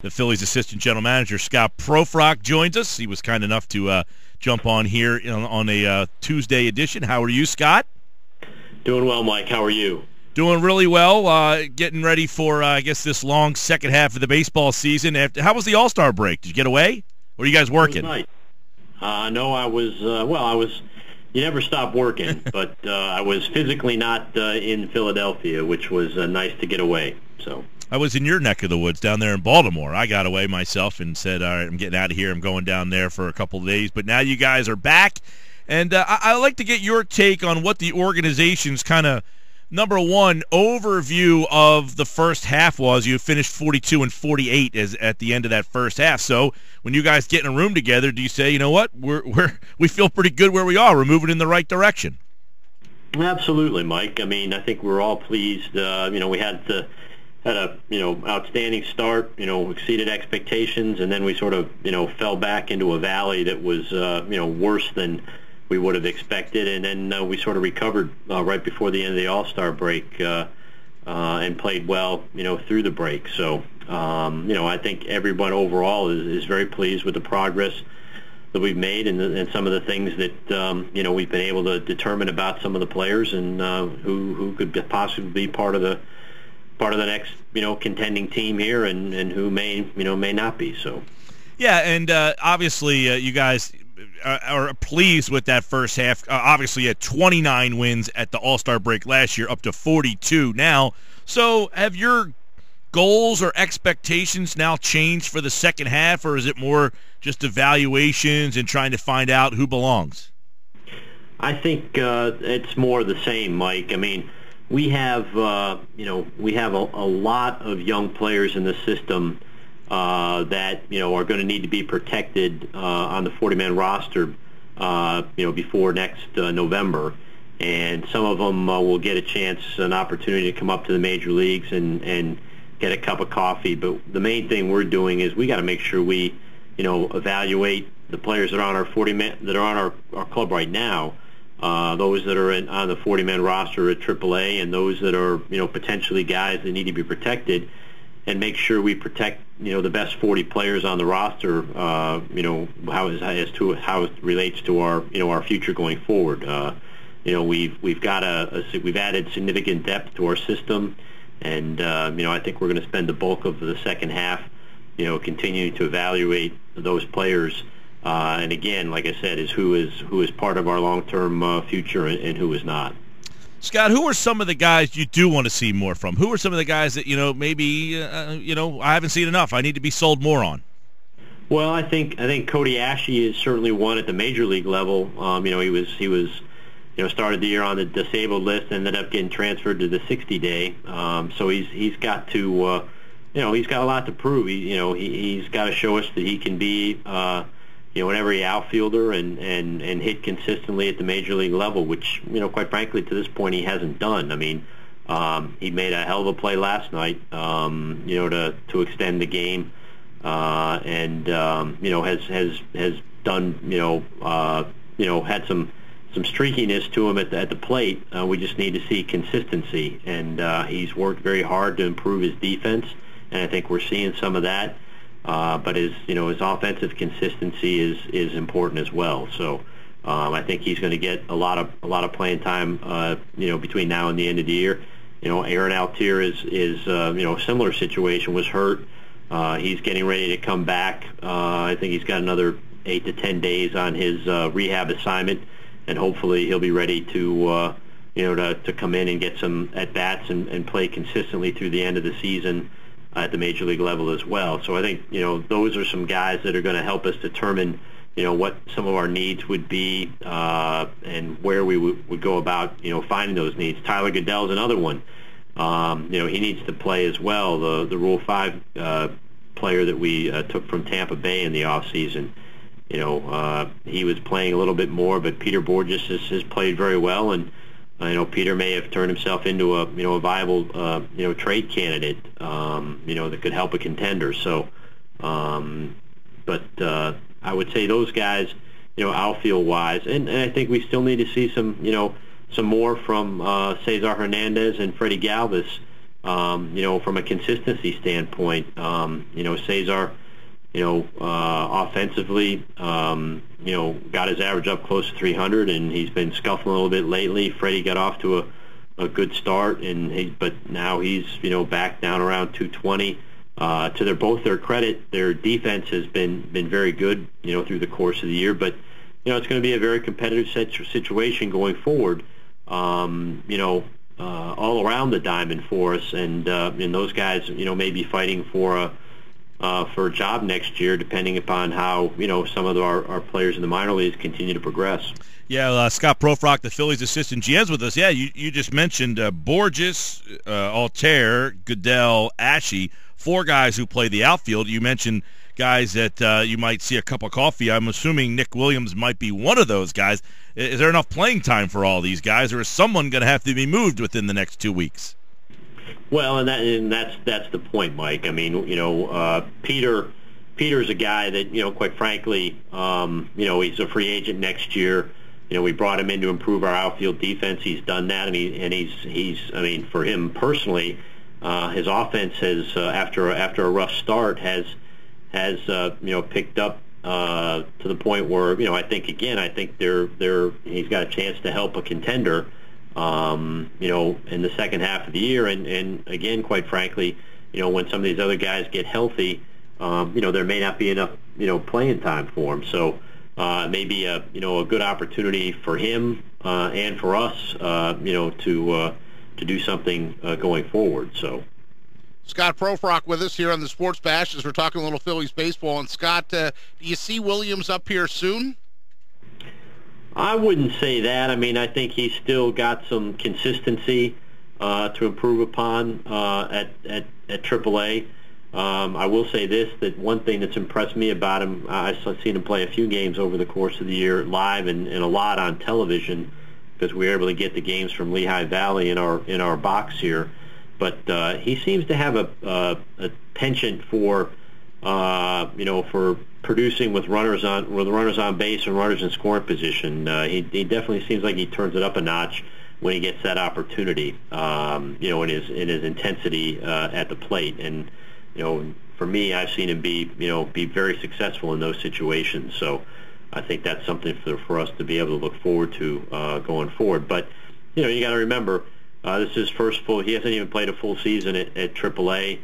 The Phillies assistant general manager, Scott Proefrock, joins us. He was kind enough to jump on here on a Tuesday edition. How are you, Scott? Doing well, Mike. How are you? Doing really well. Getting ready for, I guess, this long second half of the baseball season. How was the All-Star break? Did you get away? Or are you guys working? It was nice. No, I was. You never stop working, but I was physically not in Philadelphia, which was nice to get away. So I was in your neck of the woods down there in Baltimore. I got away myself and said, all right, I'm getting out of here. I'm going down there for a couple of days. But now you guys are back, and I'd like to get your take on what the organization's kind of, number one, overview of the first half was. You finished 42-48 at the end of that first half. So when you guys get in a room together, do you say, you know what, we feel pretty good where we are. We're moving in the right direction? Absolutely, Mike. I mean, I think we're all pleased. We had a outstanding start. Exceeded expectations, and then we sort of fell back into a valley that was worse than we would have expected, and then we sort of recovered right before the end of the All-Star break and played well, through the break. So, I think everyone overall is very pleased with the progress that we've made and some of the things that we've been able to determine about some of the players and who could possibly be part of the next contending team here and who may not be. So, yeah, and obviously you guys are pleased with that first half. Obviously, you had 29 wins at the All-Star break last year, up to 42 now. So have your goals or expectations now changed for the second half, or is it more just evaluations and trying to find out who belongs? I think it's more the same, Mike. I mean, we have a lot of young players in the system that are going to need to be protected on the 40-man roster before next November, and some of them will get an opportunity to come up to the major leagues and get a cup of coffee. But the main thing we're doing is we got to make sure we evaluate the players that are on our 40-man that are on our club right now, those that are on the 40-man roster at AAA, and those that are potentially guys that need to be protected, and make sure we protect the best 40 players on the roster. How it relates to our future going forward. We've added significant depth to our system, and I think we're going to spend the bulk of the second half continuing to evaluate those players. And again, like I said, who is part of our long-term future and who is not. Scott, who are some of the guys you do want to see more from? Who are some of the guys that maybe I haven't seen enough? I need to be sold more on. Well, I think Cody Ashe is certainly one at the major league level. He was started the year on the disabled list, ended up getting transferred to the 60-day. So he's got to he's got a lot to prove. He's got to show us that he can be an every outfielder and hit consistently at the major league level, which, quite frankly, to this point he hasn't done. I mean, he made a hell of a play last night, to extend the game, and has done, had some streakiness to him at the plate. We just need to see consistency, and he's worked very hard to improve his defense, and I think we're seeing some of that. But his offensive consistency is important as well. So I think he's going to get a lot of playing time, between now and the end of the year. Aaron Altier is a similar situation, was hurt. He's getting ready to come back. I think he's got another 8 to 10 days on his rehab assignment, and hopefully he'll be ready to come in and get some at bats and play consistently through the end of the season at the major league level as well. So I think those are some guys that are going to help us determine what some of our needs would be, and where we would go about finding those needs. Tyler Goodell's another one. He needs to play as well. The Rule 5 player that we took from Tampa Bay in the off season. He was playing a little bit more, but Peter Borges has played very well, and Peter may have turned himself into a viable trade candidate that could help a contender. So, but I would say those guys, outfield wise, and I think we still need to see some more from Cesar Hernandez and Freddie Galvis from a consistency standpoint. Cesar, offensively, got his average up close to 300, and he's been scuffling a little bit lately. Freddie got off to a good start, but now he's, back down around 220. To both their credit, their defense has been very good, through the course of the year. But, it's going to be a very competitive situation going forward, all around the diamond for us. And those guys, may be fighting for a job next year, depending upon how, some of our players in the minor leagues continue to progress. Yeah, Scott Proefrock, the Phillies assistant GM's with us. Yeah, you just mentioned Borges, Altair, Goodell, Ashe, 4 guys who play the outfield. You mentioned guys that you might see a cup of coffee. I'm assuming Nick Williams might be one of those guys. Is there enough playing time for all these guys, or is someone going to have to be moved within the next 2 weeks? Well, and that's the point, Mike. I mean, Peter's a guy that, quite frankly, he's a free agent next year. We brought him in to improve our outfield defense. He's done that, and he's I mean, for him personally, his offense has after a rough start has picked up to the point where I think he's got a chance to help a contender, in the second half of the year, and again, quite frankly, when some of these other guys get healthy, there may not be enough playing time for him. So maybe a good opportunity for him and for us, to do something going forward. So. Scott Proefrock with us here on the Sports Bash as we're talking a little Phillies baseball. And Scott, do you see Williams up here soon? I wouldn't say that. I mean, I think he's still got some consistency to improve upon at AAA. I will say this, that one thing that's impressed me about him, I've seen him play a few games over the course of the year live and a lot on television, because we were able to get the games from Lehigh Valley in our box here. But he seems to have a penchant for for producing with runners on base and runners in scoring position. He definitely seems like he turns it up a notch when he gets that opportunity. In his intensity at the plate. And for me, I've seen him be very successful in those situations. So I think that's something for us to be able to look forward to going forward. But you got to remember, this is his first he hasn't even played a full season at AAA.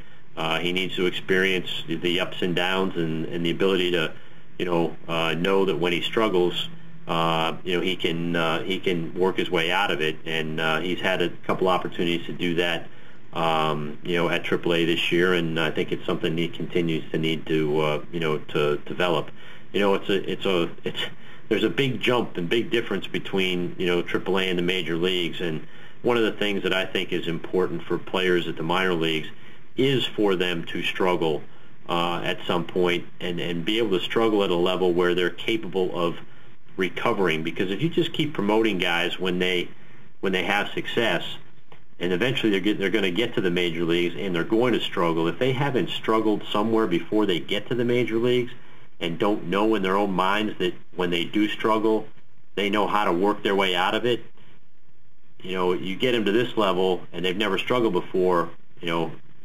He needs to experience the ups and downs and the ability to know that when he struggles, he can work his way out of it. And he's had a couple opportunities to do that at AAA this year, and I think it's something he continues to need to to develop. There's a big jump and big difference between AAA and the major leagues, and one of the things that I think is important for players at the minor leagues is for them to struggle at some point and be able to struggle at a level where they're capable of recovering. Because if you just keep promoting guys when they have success, and eventually they're going to get to the major leagues and they're going to struggle, if they haven't struggled somewhere before they get to the major leagues and don't know in their own minds that when they do struggle, they know how to work their way out of it, you get them to this level and they've never struggled before,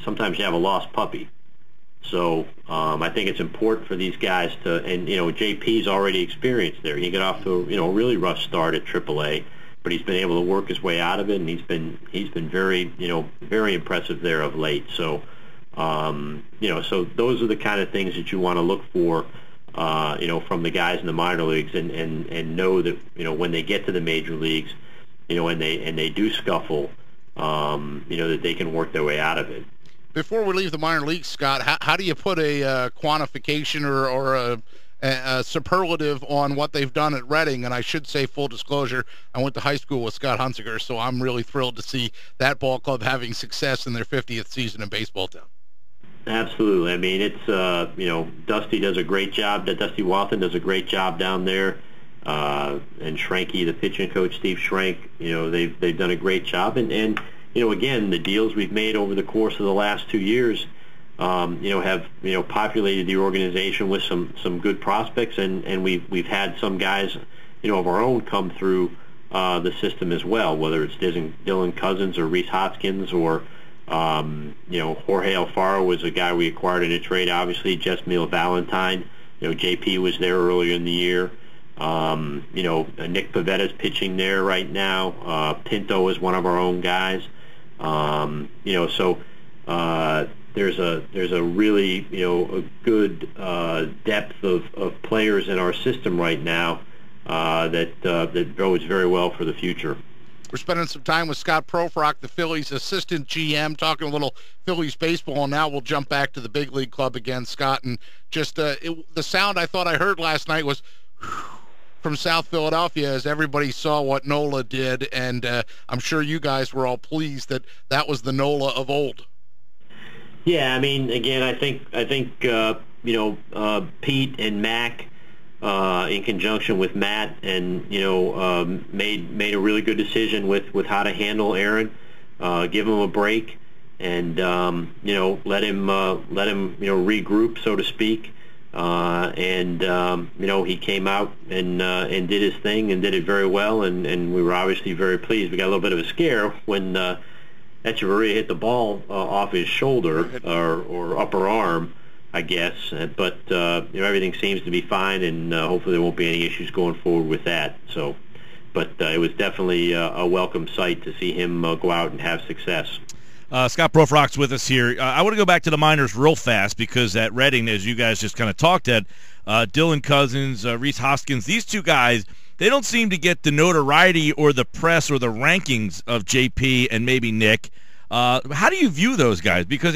sometimes you have a lost puppy. So I think it's important for these guys to, and JP's already experienced there. He got off to a really rough start at AAA, but he's been able to work his way out of it, and he's been very very impressive there of late. So so those are the kind of things that you want to look for from the guys in the minor leagues, and know that when they get to the major leagues, and they do scuffle, that they can work their way out of it. Before we leave the minor leagues, Scott, how do you put a quantification or a superlative on what they've done at Reading? And I should say, full disclosure, I went to high school with Scott Hunziker, so I'm really thrilled to see that ball club having success in their 50th season in baseball town. Absolutely. I mean, it's Dusty does a great job. Dusty Wathan does a great job down there, and Schranke, the pitching coach, Steve Schrank, they've done a great job. And again, the deals we've made over the course of the last 2 years, have populated the organization with some good prospects, and we've had some guys of our own come through the system as well, whether it's Dylan Cousins or Reese Hoskins or Jorge Alfaro was a guy we acquired in a trade. Obviously, Jesmiel Valentine. JP was there earlier in the year. Nick Pavetta's pitching there right now. Pinto is one of our own guys. There's a really a good depth of players in our system right now that bodes very well for the future. We're spending some time with Scott Proefrock, the Phillies assistant GM, talking a little Phillies baseball, and now we'll jump back to the big league club again, Scott. And just the sound I thought I heard last night was from South Philadelphia as everybody saw what Nola did, and I'm sure you guys were all pleased that was the Nola of old. Yeah, I mean, again, I think Pete and Mac, in conjunction with Matt, and made a really good decision with how to handle Aaron, give him a break, and let him regroup, so to speak. He came out and did his thing and did it very well, and we were obviously very pleased. We got a little bit of a scare when Echeverria hit the ball off his shoulder or upper arm, I guess. But everything seems to be fine, and hopefully there won't be any issues going forward with that. So, but it was definitely a welcome sight to see him go out and have success. Scott Proefrock's with us here. I want to go back to the minors real fast because at Reading, as you guys just kind of talked at, Dylan Cousins, Rhys Hoskins, these two guys, they don't seem to get the notoriety or the press or the rankings of JP and maybe Nick. How do you view those guys? Because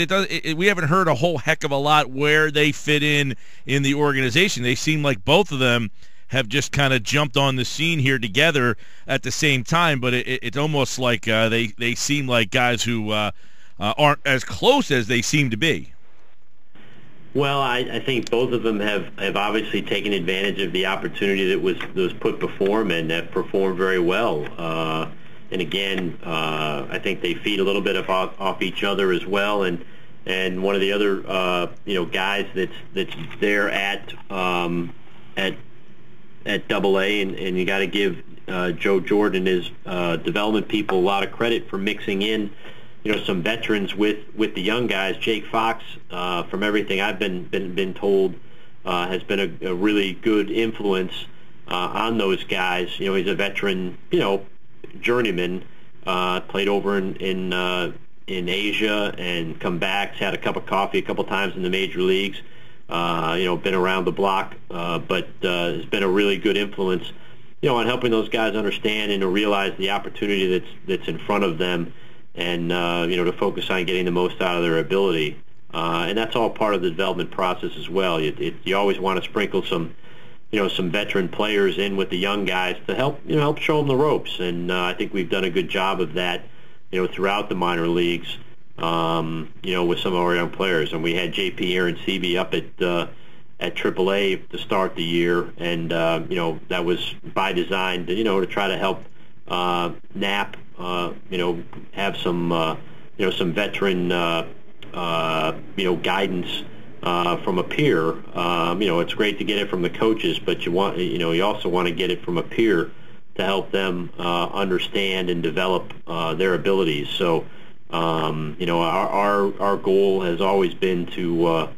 we haven't heard a whole heck of a lot where they fit in the organization. They seem like both of them have just kind of jumped on the scene here together at the same time, but it's almost like they seem like guys who aren't as close as they seem to be. Well, I think both of them have obviously taken advantage of the opportunity that was put before them and have performed very well. And again, I think they feed a little bit off each other as well. And one of the other guys that's there at Double-A, and you got to give Joe Jordan and his development people a lot of credit for mixing in some veterans with the young guys. Jake Fox, from everything I've been told, has been a really good influence on those guys. He's a veteran, journeyman, played over in Asia and come back, had a cup of coffee a couple times in the major leagues. Been around the block, but has been a really good influence, on helping those guys understand and to realize the opportunity that's in front of them, and to focus on getting the most out of their ability. And that's all part of the development process as well. You always want to sprinkle some veteran players in with the young guys to help show them the ropes. And I think we've done a good job of that, throughout the minor leagues, with some of our young players. And we had JP Aaron-Sebe up at Triple-A to start the year, and that was by design to try to help Knapp have some veteran guidance from a peer. It's great to get it from the coaches, but you also want to get it from a peer to help them understand and develop their abilities. So our goal has always been to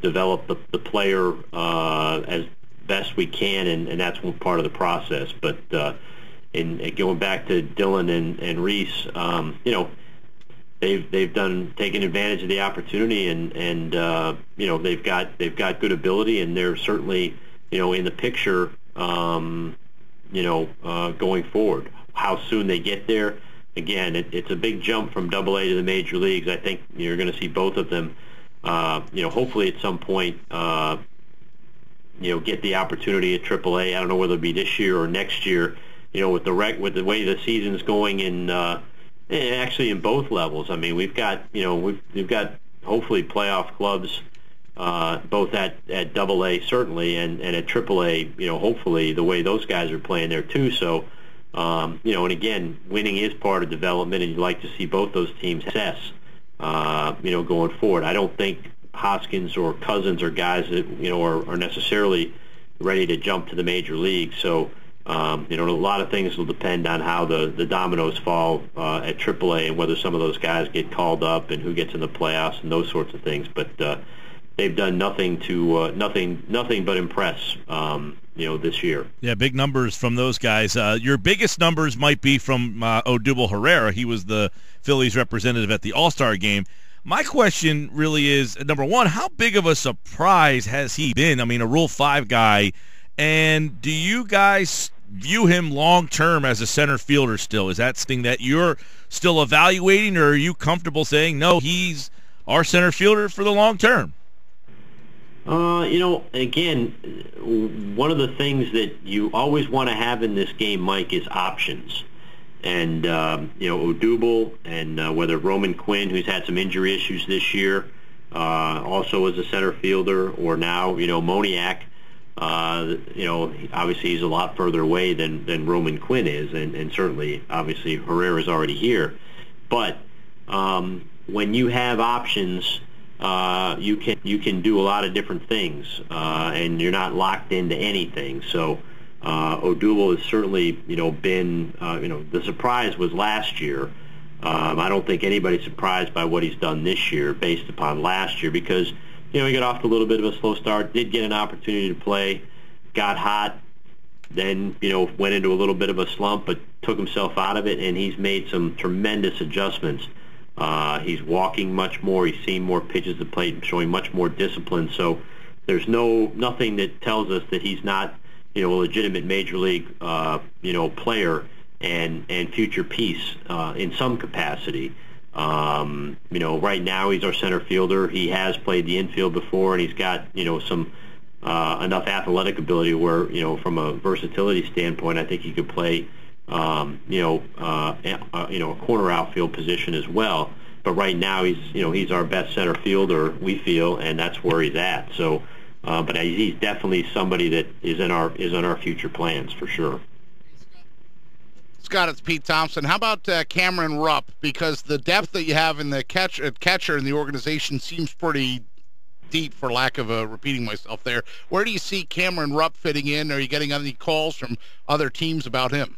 develop the player as best we can, and that's one part of the process. But in going back to Dylan and Rhys, they've taken advantage of the opportunity, and they've got good ability, and they're certainly in the picture going forward. How soon they get there, again, it's a big jump from Double-A to the major leagues. I think you're going to see both of them hopefully at some point get the opportunity at Triple-A. I don't know whether it'll be this year or next year, with the way the season's going in actually in both levels. I mean, we've got we've got hopefully playoff clubs both at Double-A certainly, and at Triple-A, hopefully the way those guys are playing there too. So and again, winning is part of development, and you'd like to see both those teams success going forward. I don't think Hoskins or Cousins are guys that are necessarily ready to jump to the major league. So A lot of things will depend on how the dominoes fall at AAA and whether some of those guys get called up and who gets in the playoffs and those sorts of things. But they've done nothing but impress, this year. Yeah, big numbers from those guys. Your biggest numbers might be from Odubel Herrera. He was the Phillies representative at the All-Star game. My question really is, number one, how big of a surprise has he been? I mean, a Rule 5 guy. And do you guys view him long-term as a center fielder still? Is that something that you're still evaluating, or are you comfortable saying, no, he's our center fielder for the long term? Again, one of the things that you always want to have in this game, Mike, is options. And, Odubel and whether Roman Quinn, who's had some injury issues this year, also as a center fielder, or now, Moniak, obviously he's a lot further away than Roman Quinn is, and certainly, obviously, Herrera's already here. But when you have options, you can do a lot of different things, and you're not locked into anything. So Odubel has certainly, been, the surprise was last year. I don't think anybody's surprised by what he's done this year based upon last year, because he got off to a little bit of a slow start, did get an opportunity to play, got hot, then, went into a little bit of a slump, but took himself out of it, and he's made some tremendous adjustments. He's walking much more. He's seeing more pitches to plate, showing much more discipline. So there's nothing that tells us that he's not, a legitimate major league, player and future piece in some capacity. Right now he's our center fielder. He has played the infield before, and he's got, some enough athletic ability where, from a versatility standpoint, I think he could play, a corner outfield position as well. But right now he's our best center fielder, we feel, and that's where he's at. So, but he's definitely somebody that is in our future plans for sure. Scott, it's Pete Thompson. How about Cameron Rupp? Because the depth that you have in the catcher in the organization seems pretty deep, for lack of repeating myself there. Where do you see Cameron Rupp fitting in? Are you getting any calls from other teams about him?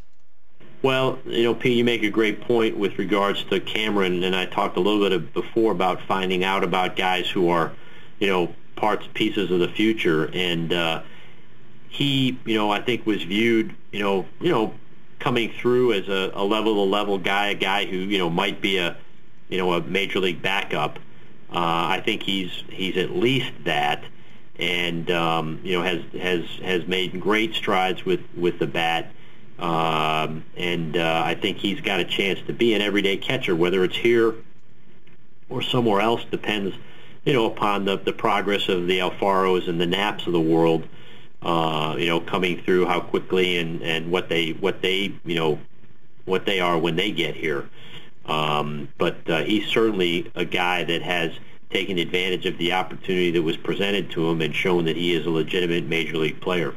Well, Pete, you make a great point with regards to Cameron, and I talked a little bit before about finding out about guys who are, pieces of the future, and he, I think was viewed, coming through as a level guy, a guy who, might be a major league backup. I think he's at least that, and has made great strides with the bat. I think he's got a chance to be an everyday catcher, whether it's here or somewhere else, depends, upon the progress of the Alfaros and the Knaps of the world, coming through, how quickly and what they are when they get here. But he's certainly a guy that has taken advantage of the opportunity that was presented to him and shown that he is a legitimate major league player.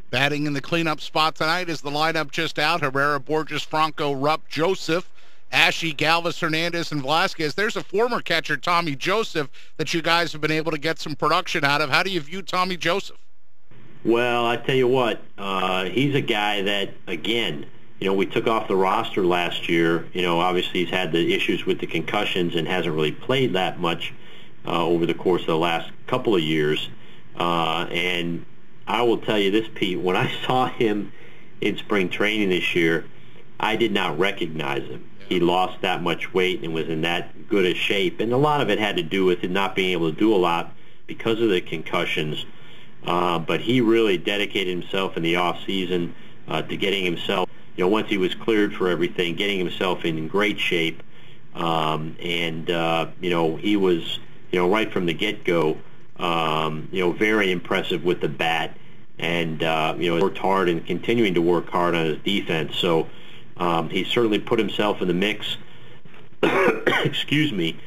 Batting in the cleanup spot tonight is the lineup just out: Herrera, Borges, Franco, Rupp, Joseph, Ashe, Galvis, Hernandez, and Velasquez. There's a former catcher, Tommy Joseph, that you guys have been able to get some production out of. How do you view Tommy Joseph? Well, I tell you what, he's a guy that, again, we took off the roster last year. Obviously he's had the issues with the concussions and hasn't really played that much over the course of the last couple of years. And I will tell you this, Pete, when I saw him in spring training this year, I did not recognize him. He lost that much weight and was in that good a shape. And a lot of it had to do with him not being able to do a lot because of the concussions. But he really dedicated himself in the off season to getting himself, once he was cleared for everything, getting himself in great shape. He was, right from the get-go, very impressive with the bat, and worked hard and continuing to work hard on his defense. So he certainly put himself in the mix. Excuse me,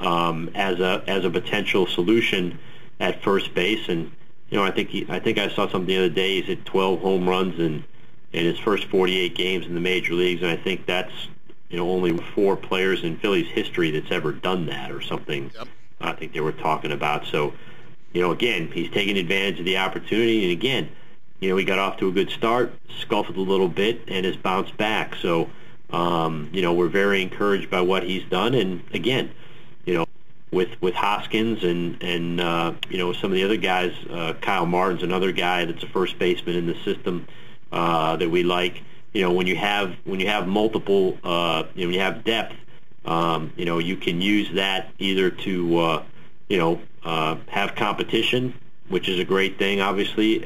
as a potential solution at first base, and I think I saw something the other day. He's hit 12 home runs in his first 48 games in the major leagues, and I think that's only 4 players in Phillies history that's ever done that, or something. Yep. I think they were talking about. So, again, he's taking advantage of the opportunity, and again, he got off to a good start, scuffled a little bit, and has bounced back. So, we're very encouraged by what he's done. And again, with Hoskins and some of the other guys, Kyle Martin's another guy that's a first baseman in the system that we like. When you have multiple, when you have depth, you can use that either to have competition, which is a great thing, obviously,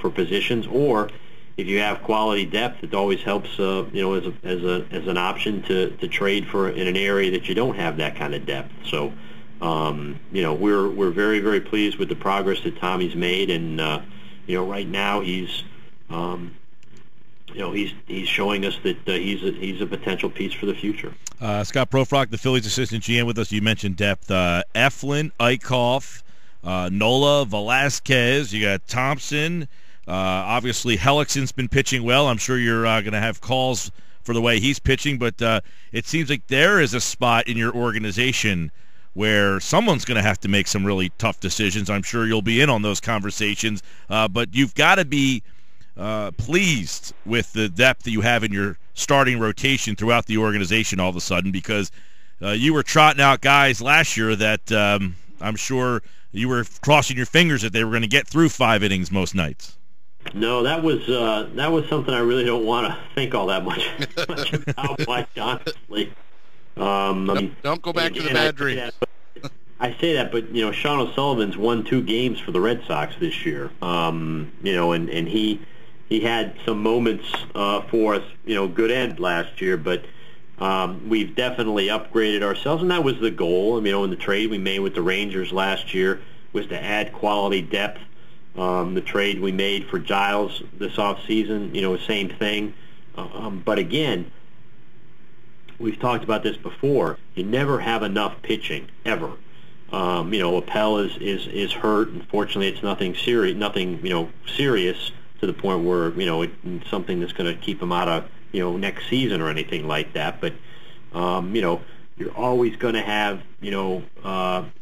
for positions, or if you have quality depth, it always helps, as an option to trade for in an area that you don't have that kind of depth. So, we're very, very pleased with the progress that Tommy's made, and right now he's showing us that he's a potential piece for the future. Scott Proefrock, the Phillies assistant GM, with us. You mentioned depth. Eflin, Eichhoff, Nola, Velasquez. You got Thompson. Obviously, Hellickson's been pitching well. I'm sure you're going to have calls for the way he's pitching, but it seems like there is a spot in your organization where someone's going to have to make some really tough decisions. I'm sure you'll be in on those conversations, but you've got to be pleased with the depth that you have in your starting rotation throughout the organization all of a sudden, because you were trotting out guys last year that I'm sure you were crossing your fingers that they were going to get through 5 innings most nights. No, that was something I really don't want to think all that much about, Mike, honestly. Don't go back to the bad dreams. I say that, but Sean O'Sullivan's won 2 games for the Red Sox this year. And he had some moments for us, good end last year, but we've definitely upgraded ourselves, and that was the goal. In the trade we made with the Rangers last year was to add quality depth. The trade we made for Giles this offseason, same thing. But again, we've talked about this before. You never have enough pitching, ever. Appel is hurt. Unfortunately, it's nothing serious to the point where it's something that's going to keep him out of next season or anything like that. But you're always going to have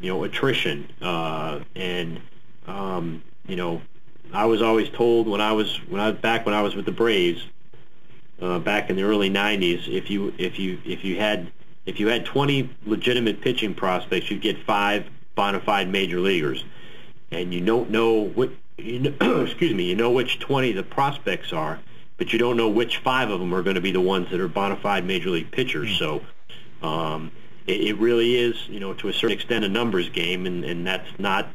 attrition, and I was always told when I was with the Braves back in the early '90s, if you had 20 legitimate pitching prospects, you'd get 5 bona fide major leaguers, and you don't know what you know which 20 the prospects are, but you don't know which 5 of them are going to be the ones that are bona fide major league pitchers. So it really is, to a certain extent, a numbers game, and that's not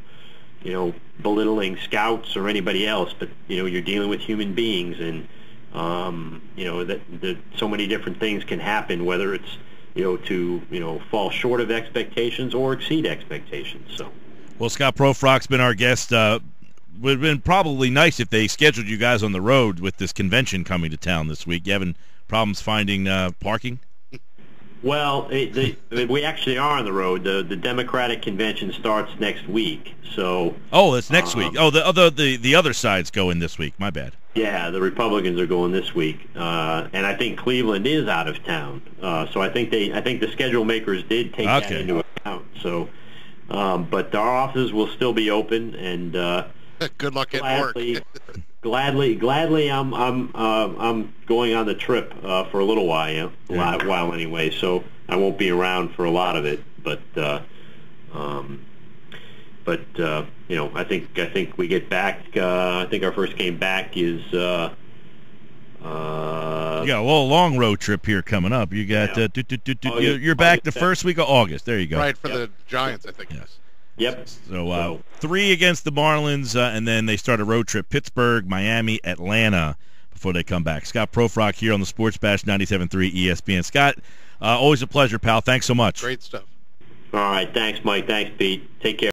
belittling scouts or anybody else, but you're dealing with human beings, and that so many different things can happen, whether it's to fall short of expectations or exceed expectations. So, well, Scott Proefrock's been our guest. Would have been probably nice if they scheduled you guys on the road with this convention coming to town this week. You having problems finding parking? Well, we actually are on the road. The Democratic convention starts next week, so. Oh, it's next week. Oh, the other side's going this week. My bad. Yeah, the Republicans are going this week, and I think Cleveland is out of town. So I think the schedule makers did take that into account. So, but our offices will still be open, and good luck at work. Gladly, I'm going on the trip for a little while, while anyway. So I won't be around for a lot of it, but I think we get back. I think our first game back is. You got a long road trip here coming up. You got you're back the first week of August. There you go. Right for the Giants, I think. Yes. Yep. So 3 against the Marlins, and then they start a road trip: Pittsburgh, Miami, Atlanta, before they come back. Scott Proefrock here on the Sports Bash 97.3 ESPN. Scott, always a pleasure, pal. Thanks so much. Great stuff. All right. Thanks, Mike. Thanks, Pete. Take care.